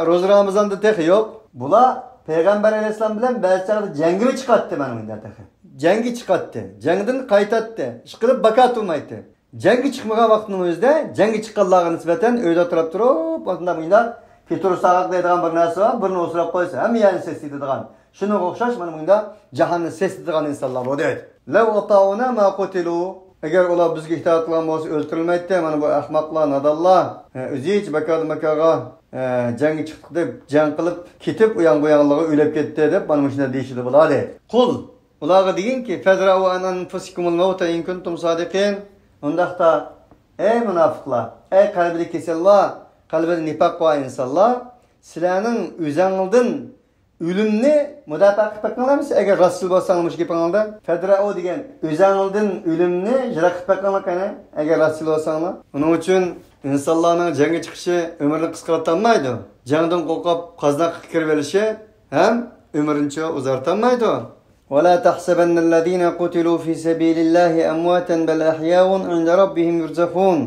ro'za Ramazonda texi yo'q. Bular Payg'ambar alayhisalom bilan ba'zida jangga chiqatdi mana bunda texi. Jangi chiqatdi, jangdan qaytatdi, ish qilib bakat olmaydi. Jangi chiqmagan vaqtning o'zida jangi chiqqanlarga nisbatan uyda turib, bunda Petrus sağaq deydigan bir narsa var, birini o'sirab qo'ysa, hamma yani seslaydigan. Shunga o'xshash mana bunda jahonni seslaydigan insonlar bor deydi. Law ata'una ma qutilu. Eğer ular bizga itoat qilgan bo'lsa o'ltirilmaydi. Mana bu ahmoqlar, nadonlar o'zi hech makaga jangga chiqdik deb jang qilib ketib u yoq bu yoqlarga o'lib ketdi deb mana shunday deyishdi bo'ladi. Qul ularga deginki fadra'u an anfusikumul mauta in kuntum sadiqin. Undaqda ey munofiqlar, ey qalbida kasallar, qalbida nifoq bor insonlar, sizlarning o'zingizdan ölümni müdafaa qilib bakmalarmisiz? Agar rasul bo'lsangiz gapingizda fadra'u degan o'zingizdan ölümni jira qilib bakmalar qana? Agar rasul bo'lsanglar. Uning uchun insonlarning jangga chiqishi umrni qisqartirmaydi. Jangdan qo'rqib qaznoq kirib olishi ham umrni uzartirmaydi. ولا تحسبن الذين قتلوا في سبيل الله أمواتا بل أحياء عند ربهم يرزقون.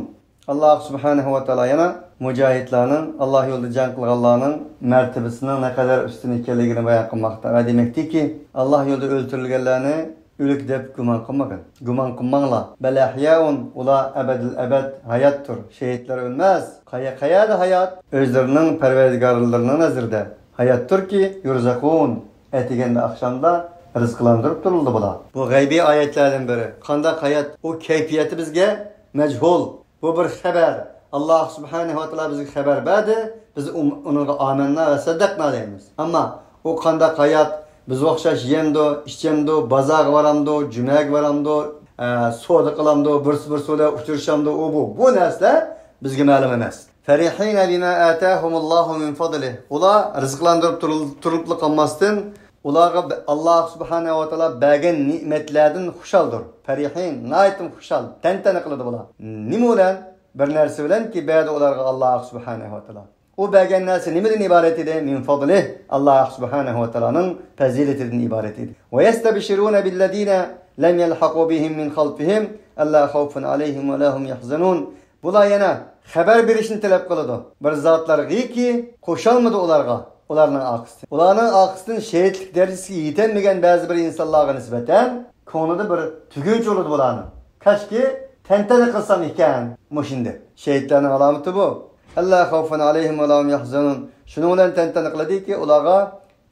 Allah subhanahu wa ta'ala yana mücahitlarning Allah yolida jang qilganlarning martabasining ne kadar ustun ekanligini bayon qilmoqda va demakdiki Allah yolida o'ltirilganlarni o'lik deb gumon qilmagan. Gumon qilmanglar. Bal ahyaun ular abadil abad hayotdir. Shehidlar o'lmas. Qayerda hayot? O'zlarining parvardigorlarining nazarida hayotdirki yurzaqun. Atiganda oqshomda rizqlantirib turildi bular. Bu g'aybiy oyatlardan biri. Qanday hayot? O kayfiyati bizga majhul. Bu bir xabar. Allah subhanahu wa ta'ala bizga xabar berdi. Biz onunla amenna ve saddaqna deymiz. Ama o qanday hayot biz o'xshash yemdo, ichemdo, bozor varamdo, jumaga varamdo, savdo qilamdo, bir so'da uchrashamdo, bu narsa bizga ma'lum emas. Farihina bima atahumullohu min fadlihi. Ular rizqlantirib turibli qolmasdan ularga Allah subhanahu wa ta'ala bergan ne'matlardan xushaldir. Farihin, naytim xushal, tantana qiladi bular. Nima bilan? Bir narsa bilan ki berdi ularga Allah subhanahu wa ta'ala. O bergan narsa nimadan iborat edi? Min fadlihi. Allah subhanahu wa ta'alaning fazilatidan iborat edi. Wa yastabshiruna billadina lam yalhaqu bihim min khalfihim alla khawfun alayhim wa lahum yahzanun. Bular yana xabar berishni talab qiladi. Bir zotlarga qo'shalmadi ularga. Ularning aqsidan. Ularning aqsidan shehidlik darajasiga yetenmagan ba'zi bir insonlarga nisbatan ko'nglida bir tugunch bo'ladi bularning. Kashki tantana qilsam ekan mushindi. Shehidlarning alomati bu. Allah xawfun alayhim va lahum yahzanun. Shuning bilan tantana qiladiki, ularga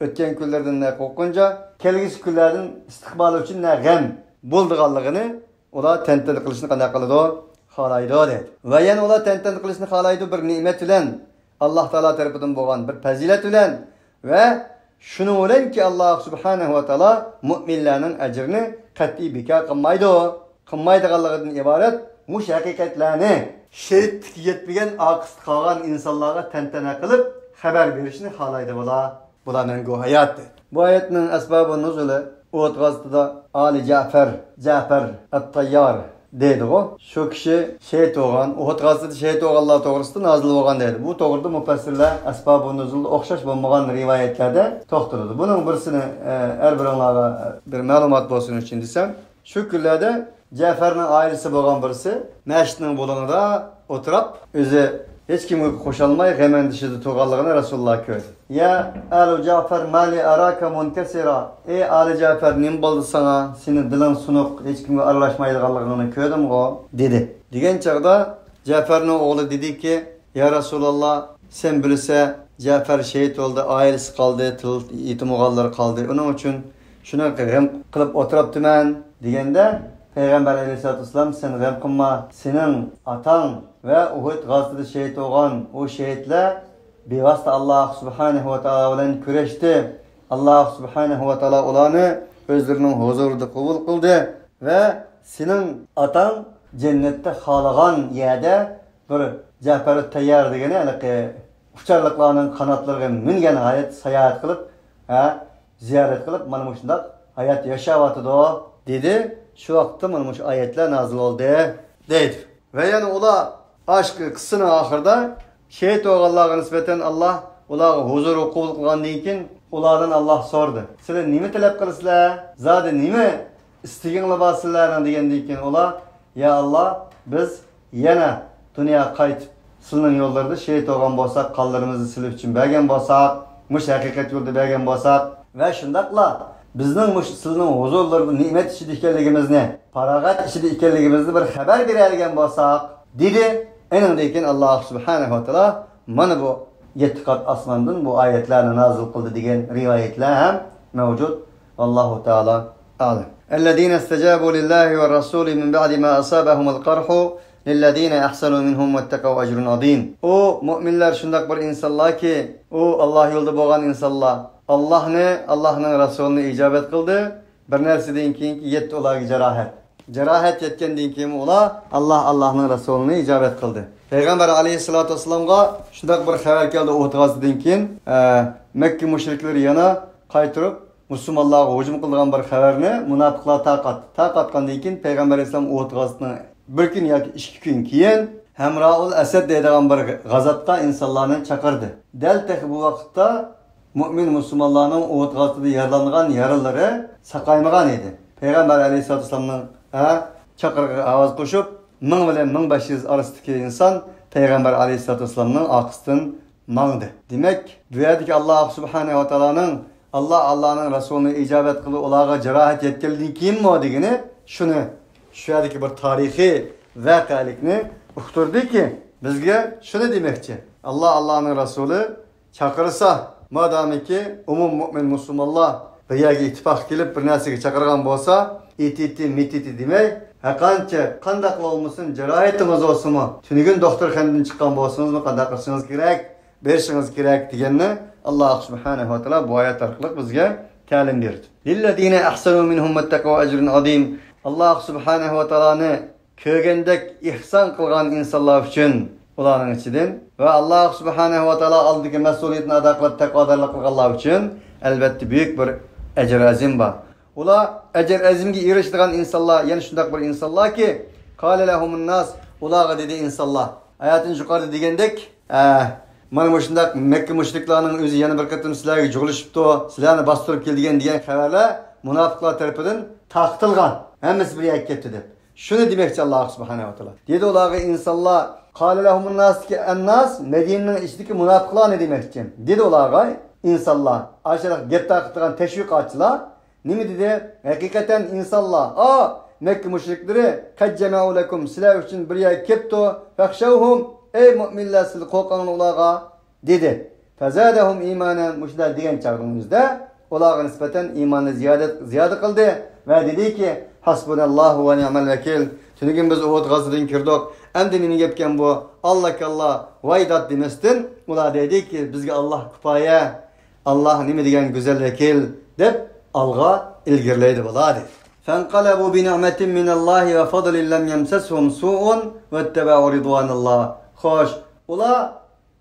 o'tgan kunlardan ne qo'rqincha, kelgusi kunlardan istiqbol uchun ne g'am bo'ldiganligini ular tantana qilishni qanday qiladi? Xohlaydi dedi. Va yana ular tantana qilishni xohlaydi bir ne'mat bilan, Allah Taala tarafidan bo'lgan bir fazilat bilan va shuning bilan ki Allah subhanahu va taolo mu'minlarning ajrini qat'iy bekor qilmaydiganligidan iborat mush haqiqatlarni shehidlik yetmagan aqis qolgan insonlarga tantana qilib xabar berishni xohlaydi bular. Bularning hayoti. Bu oyatning asbobi nuzuli Uhud g'azotida Ali Ja'far at-Tayyar deydi o. Şu kishi shehid bo'lgan, Uhud g'azotida shehid bo'lganlar to'g'risida nozil bo'lgan deydi. Bu to'g'rida mufassirlar asbobi nuzulda o'xshash bo'lmagan rivoyatlarda to'xtaladi. Buning birisini har biringlarga bir ma'lumot bo'lsin uchun desam, shu kunlarda Ja'farning oilasi bo'lgan birisi masjidning bo'lonida o'tirib, o'zi hech kimga qo'shilmay g'amandishida turganligini Rasululloh ko'rdi. Ya Ali Ja'far mali araka munkasira. Ey Ali Ja'far, nim bo'ldi sana? Seni diling sunuq, hech kimga aralashmaydiganligini ko'rdim-ku, dedi. Degan chaqda Ja'farning o'g'li dediki, ya Rasululloh, sen bilsa Ja'far shehid bo'ldi, oilasi qoldi, yetim o'g'illar qoldi. Uning uchun shuni g'am qilib o'tiribdiman deganda Peygamber aleyhissalatu vesselam sen g'am qilma, sening atang ve Uhud g'azotida shehid bo'lgan o shehidlar bevosita Allah subhanahu va taolo bilan kurashdi. Allah subhanahu va taolo ularni o'zlarining huzurida qabul qildi ve sening atang jannatda xohlagan yerda bir Ja'far at-Tayyar degan ucharliqlarning qanotlariga mingan hayot sayohat qilib, ziyorat qilib mana shunday hayot yashayotdi dedi. Şu vaqtda mana shu oyatlar nozil bo'ldi deydi. Ve yana ular aşkı qissini oxirida shehid bo'lganlarga nisbatan Allah ularga huzur qabul qilgandan keyin ulardan Allah so'rdi. Sizlar nima talab qilasizlar? Zodi nima istiginglar borsizlar degandan keyin ular, ya Allah, biz yana dunyoga qaytib sizning yo'llarda shehid bo'lgan bo'lsak, qonlarimizni silib uchun bergan bo'lsak, mush haqiqat yo'lda bergan bo'lsak va shundaqlar bizning sizning huzurlarda ne'mat ichida ekanligimizni, farog'at ichida ekanligimizni bir xabar beradigan bo'lsak, dedi. Endan keyin Allah subhanahu va taolo mana bu 7 qat osmondan bu oyatlarni nozil qildi degan rivoyatlar ham mavjud. Allohu taolo a'lam. اَلَّذ۪ينَ اسْتَجَابُوا لِلّٰهِ وَالرَّسُولِ مِنْ بَعْدِ مَا أَصَابَهُمُ الْقَرْحُ لِلَّذ۪ينَ اَحْسَنُوا مِنْهُمْ وَاتَّقَوْا اَجْرٌ عَظ۪يمٌ. O müminler şundak bir insanlar ki, o Allah yolda boğan insanlar, Allah'ın Resulü'nü icabet kıldı. Bir nersi deyin ki yetti ola ki cerahet. Cerahet yetken deyin ki ola Allah'ın Resulü'nü icabet kıldı. Peygamber aleyhissalatu vesselam'a şundak bir haber geldi Uhud gazı deyin ki Mekke müşrikleri yana kaytırıp Müslümanlığa hücum kıldıran bir haberini münafıklar taqatkan deyin ki Peygamber aleyhissalam Uhud gazısını bir gün ya iki gün keyin Hemraul Esed deydiğen bir gazatda insanlarını çakırdı. Del tek bu vakitte mümin Müslümanların Uhud gazasında yaralangan yaraları sakaymagan idi. Peygamber aleyhissalatu vesselam'ın çakırga avaz koşup 1000 bilen 1500 arasındaki insan Peygamber aleyhissalatu vesselam'ın arkasından mağdı. Demek duyadaki Allah subhanehu ve teala'nın Allah'ın Resulü'nü icabet kılı olağa cerahat yetkildiği kim mi o degini şunu şuradaki bir tarihi vakalikni uqturdu ki bizge şunu demekçi. Allah'ın Resulü çakırsa madamiki umum mümin Müslümanlar birga ittifaq kelib bir narsaga chaqirgan bo'lsa, mititi demay, qancha qandaq olmasin, jarohatingiz bo'lsinmi, tunugun doktorxonadan chiqqan bo'lsangizmi, qanday qilishingiz kerak, berishingiz kerak deganni Alloh subhanahu va taolo bu oyat orqali bizga ta'lim berdi. Lillazina ahsanu minhum wattaqaw ajrun azim. Alloh subhanahu va taoloni ko'rgandek ihson qilgan insonlar uchun ularning ichidan va Alloh subhanahu va taolo oldidagi mas'uliyatni ado qilib taqvodorlik qilganlar uchun albatta buyuk bir ecr azim var. Ular ecr azimge eriştiren insanlar, yani şundak bir insanlar ki kâle lehumun nas, ularga dedi insanlar. Hayatın yukarıda degendek, mana şundak Mekke müşriklerinin özü yana bir katım sizlerge juğuluşuptu, sizlerni bastırıp keldigen diyen haberler münafıklar tarafından taktılgan. Hemmesi bir yak ketdi deb. Şunu demekçi Allah subhanahu wa ta'ala. Dedi ularga insanlar, kâle lehumun nas ki en nas, Medine'nin içindeki münafıklar ne demekçi? Dedi ularga insanlar, aşağıda gep takıtılan teşvikatçılar, ne mi dedi? Hakikaten insanlar, Mekke müşrikleri, kad cema'u lekum, sizler için bir yer kepto, fekşevhum, ey müminler sizi korkanın olağa, dedi. Fezadehum imanen, müşriler diyen çağrımızda, olağa nispeten imanı ziyade kıldı ve dedi ki, hasbunallahu ve ni'mel vekil, çünkü biz Uhud gazıdan kirdik, emdinin gepken bu, Allah vaydat demestin, ular dedi ki, bizge Allah kupaya, Allah nime degan güzel vekil deb alga ilgirleydi buladi. Fanqalabu bi ni'matin minallahi ve fadlin lam yamsashum su'un vettaba'u ridwanallah. Xoş, ular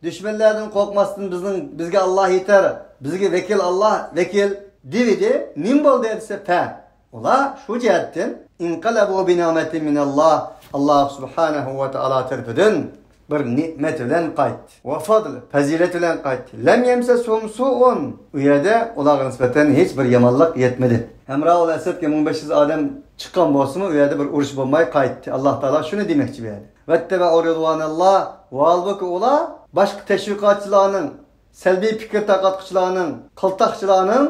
düşmanlardan korkmasdan bizge Allah yeter. Bizge vekil Allah vekil dividi. Nim boldu dese fa. Ular şu cihatdan inqalabu bi ni'matin minallah. Allah subhanahu ve taala tarafından bir nimet bilen qayt. Ve fadl, fazilet bilen qayt. Lem yemseshum su'un. U yerda ularga nisbatan hech bir yomonlik yetmedi. Hemraul Esedga 1500 odam chiqqan bo'lsa-mu, u yerda bir urush bo'lmay qaytdi. Alloh taolo shuni demoqchi berdi. Vattaba ridvanallah va albuki ular boshqa tashviqotchilarning, salbiy fikr taqatqichlarning, qiltaqchilarning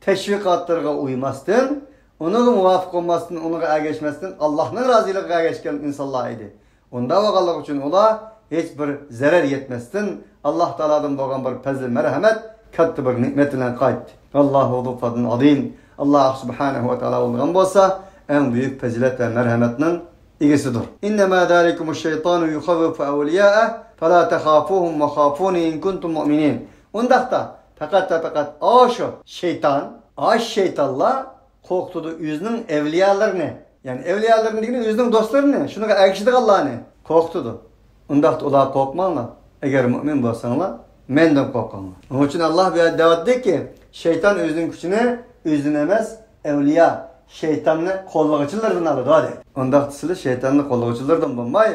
tashviqotlariga uymasdan, unaga muvofiq olmasdan, unaga ergashmasdan Allohning roziligiga ergashgan insonlar edi. Unda vaqallık uchun ular hiç bir zarar yetmezsin. Allah Teala'dan bo'lgan bir fazl merhamet, katta bir nimet bilan qaytdi. Allahu zu fadlin azim. Allah subhanahu ve taala olgan bo'lsa, en büyük fazilet ve merhametinin egisidir. İnnemâ zâlikumuş şeytanu yukhawwifu awliyâ'eh felâ tehâfuhum ve khâfûni in kuntum mu'minin. Undaqda fakat şeytanlar korktudu özünün evliyalarını. Yani evliyalarını degeni özünün dostlarını, şunu erkişdik Allah'ını korktudu. Undaqda ular korkmanglar. Eğer mümin bo'lsanglar, mendan korkinglar. Onun için Allah bir davet dedi ki, şeytan özünün gücünü özün emas, evliya şeytanni qo'llovchilardan oladi dedi. Undaqda sizlar şeytanni qo'llovchilardan bo'lmay,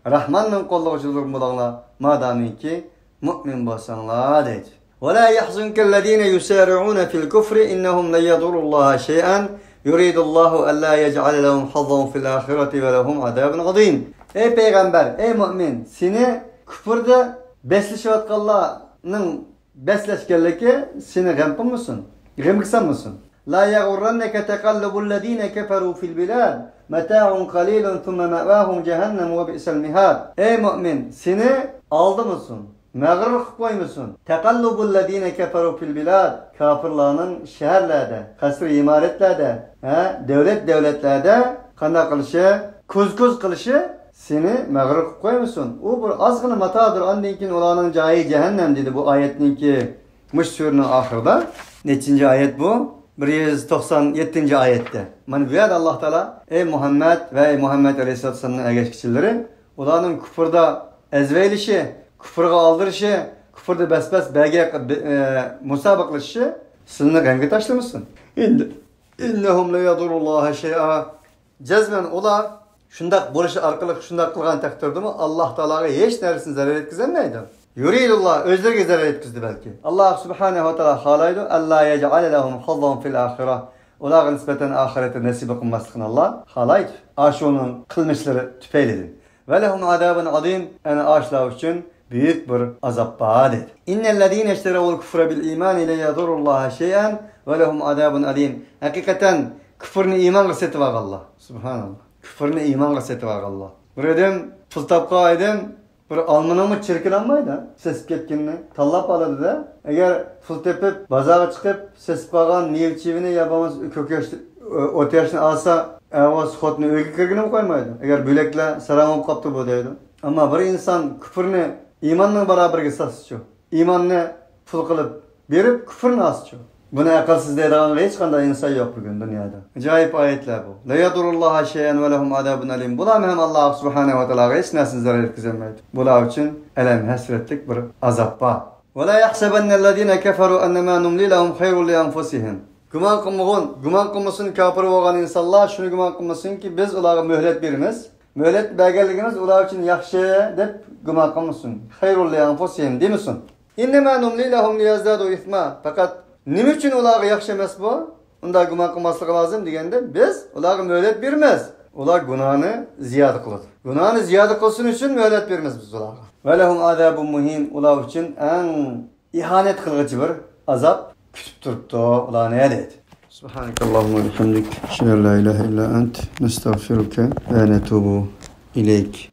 Rahmanning qo'llovchilaridan bo'linglar, madamiki mümin bo'lsanglar dedi. ولا يحزنك الذين يسارعون في الكفر إنهم لا يضروا الله شيئا يريد الله ألا يجعل لهم حظا في الآخرة ولهم عذاب عظيم. Ey peygamber, ey mümin, seni küfürde besleşiyotganlarning besleşkenligi seni g'am qilmasin, g'am qilsanmisin? La yaghurrannaka taqallubul ladina kafaru fil bilad mata'un qalilun thumma ma'wahum jahannam ve bi'sal mihad. Ey mümin, seni aldırmasın, Mağrur qilib qo'ymasin. Taqallubul ladina kafaru fil bilad. Kafirlarning shaharlarda, qasr imoratlarda, devletlarda qanday qilishi, ko'z qilishi seni mağrur qilib qo'ymasin. U bir ozgina matodir. Ondan keyin ularning joyi jahannam dedi bu oyatningki mush suraning oxirida. Nechinchi oyat bu? 197 oyatda. Mana bu yerda Alloh taolo ey Muhammad va ey Muhammad alayhisolatu vasallamning ergashkichilari ularning kufrda azvaylishi, kufrga oldirishi, kufrda basbas baga musobaqlashishi sizni g'amga tashlamasin. Endi innahum la yadurulloha shay'a. Jazman ular shunday bo'lishi orqali shunday qilgan taqdirdami Alloh taologa hech narsani zarar yetkazolmaydi. Yuridulloh o'zlariga zarar yetkazdi balki. Alloh subhanahu va taolo xohlaydi alla yaj'al lahum hazzan fil oxirah. Ularga nisbatan oxiratda nasib qilmasligini Alloh xohlaydi. Ashuning qilmishlari tufaylidir. Va lahum azabun azim. Ana ashlar uchun büyük bir azap var. İnnellezîne işteravul kufra bil imani la yadurulloha şey'an ve lehum azabun alim. Hakikaten küfrünü imanla setib Allah. Subhanallah. Küfrünü imanla setib Allah. Bir adam pul tapqa edim, bir almanımı çirkilanmaydı. Sesip ketkenini tallap aladı da. Eğer pul tepip bazağa çıkıp sesip kalan niyevçivini yapamaz kökeşti ot yaşını alsa avaz xotni öykü kirgini mi koymaydı? Eğer bülekle saramam kaptı bu deydi. Ama bir insan küfrünü imanla beraber satışçı. İmanını pul kılıp berip küfrünü asçı. Buna akılsız deydiğin hiç kanday insan yok bugün dünyada. Acayip ayetler bu. La yadurullaha şeyen ve lehum azabun alim. Bular hem Allah subhanahu ve teala hiç narsini zarar etkizemeydi. Bular için elem hasretlik bir azap var. Ve la yahsebennellezine keferu ennemâ numli lehum hayrun li enfusihim. Güman kılmasın kafir olan insanlar şunu güman kılmasın ki biz onlara mühlet verimiz. Mühlet belgeligimiz ular için yaxşı deb güman kılmasın. Hayrun li enfusihim demesin. İnnemâ numli lehum liyazdadu ithma. Fakat nima uchun ularga yaxshi emas bu? Unda gunoh qilmasligi lozim deganda biz ularga mo'hlat beramiz. Ular gunohni ziyoda qiladi. Gunohni ziyoda qilsin uchun mo'hlat beramiz biz ularga. Va lahum azabun muhin. Ular uchun eng ihanat qilg'ichi bir azab kutib turibdi. Ular ne deydi? Subhanakallahumma ve bihamdik. Shalla la ilaha illa ant. Nestagfiruka ve netubu ileyk.